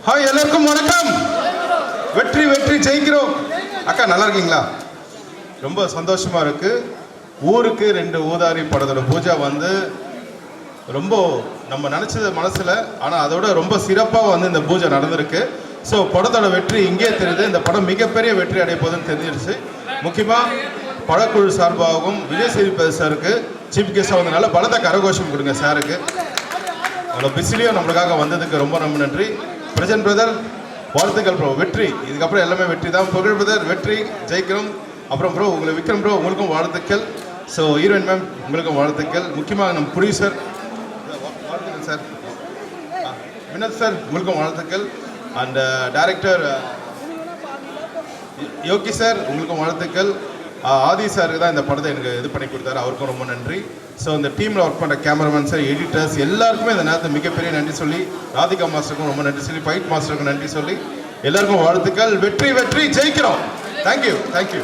Hi, எல்லாருக்கும் வணக்கம். வெற்றி வெற்றி ஜெயிக்கிறோம். அக்கா நல்லா இருக்கீங்களா? ரொம்ப சந்தோஷமா இருக்கு. ஊருக்கு 2 ஊதாரி படத்தோட பூஜை வந்து ரொம்ப நம்ம நினைச்சது மனசுல, ஆனா அதோட ரொம்ப சிறப்பாக வந்து இந்த பூஜை நடந்திருக்கு. ஸோ படத்தோட வெற்றி இங்கே தெரியுது. இந்த படம் மிகப்பெரிய வெற்றி அடைய போகுதுன்னு தெரிஞ்சிருச்சு. முக்கியமாக படக்குழு சார்பாகவும் விஜய் சேதுபதி சாருக்கு சீஃப் கெஸ்டாக வந்ததுனால பலத்த கரகோஷம் கொடுங்க சாருக்கு. அவ்வளோ பிஸிலியும் நம்மளுக்காக வந்ததுக்கு ரொம்ப ரொம்ப நன்றி. பிரஜன் பிரதர் வாழ்த்துக்கள் ப்ரோ. வெற்றி, இதுக்கப்புறம் எல்லாமே வெற்றி தான். புகழ் பிரதர் வெற்றி, ஜெயிக்கிறோம். அப்புறம் ப்ரோ உங்களுக்கு விக்ரம் ப்ரோ உங்களுக்கும் வாழ்த்துக்கள். ஸோ ஹீரோயின் மேம் உங்களுக்கும் வாழ்த்துக்கள். முக்கியமாக நம்ம ப்ரொடியூசர் வாழ்த்துக்கள் சார். வினோத் சார் உங்களுக்கும் வாழ்த்துக்கள். அண்ட் டைரக்டர் யோகி சார் உங்களுக்கும் வாழ்த்துக்கள். ஆதி சாருக்கு தான் இந்த படத்தை எனக்கு இது பண்ணி கொடுத்தாரு, அவருக்கும் ரொம்ப நன்றி. ஸோ இந்த டீமில் ஒர்க் பண்ணுற கேமராமேன் சார், எடிட்டர்ஸ் எல்லாருக்குமே இந்த நேரத்தில் மிகப்பெரிய நன்றி சொல்லி, ராதிகா மாஸ்டருக்கும் ரொம்ப நன்றி சொல்லி, ஃபைட் மாஸ்டருக்கும் நன்றி சொல்லி எல்லாருக்கும் வாழ்த்துக்கள். வெற்றி வெற்றி ஜெயிக்கிறோம். Thank you thank you.